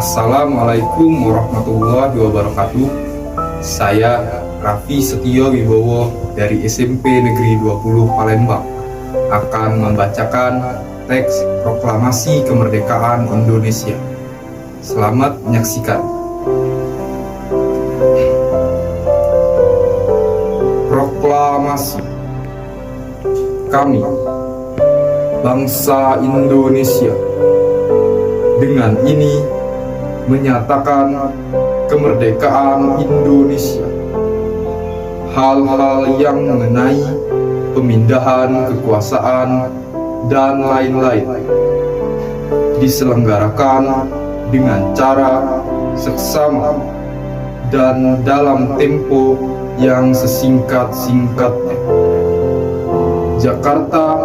Assalamualaikum warahmatullahi wabarakatuh. Saya Raffi Setio Wibowo dari SMP Negeri 20 Palembang akan membacakan teks proklamasi kemerdekaan Indonesia. Selamat menyaksikan. Proklamasi. Kami, bangsa Indonesia, dengan ini menyatakan kemerdekaan Indonesia. Hal-hal yang mengenai pemindahan kekuasaan dan lain-lain diselenggarakan dengan cara seksama dan dalam tempo yang sesingkat-singkatnya. Jakarta,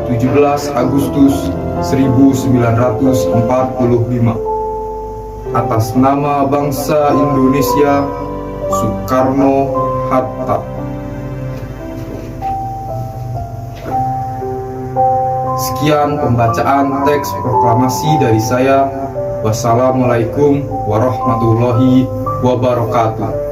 17 Agustus 1945. Atas nama bangsa Indonesia, Soekarno-Hatta. Sekian pembacaan teks proklamasi dari saya. Wassalamualaikum warahmatullahi wabarakatuh.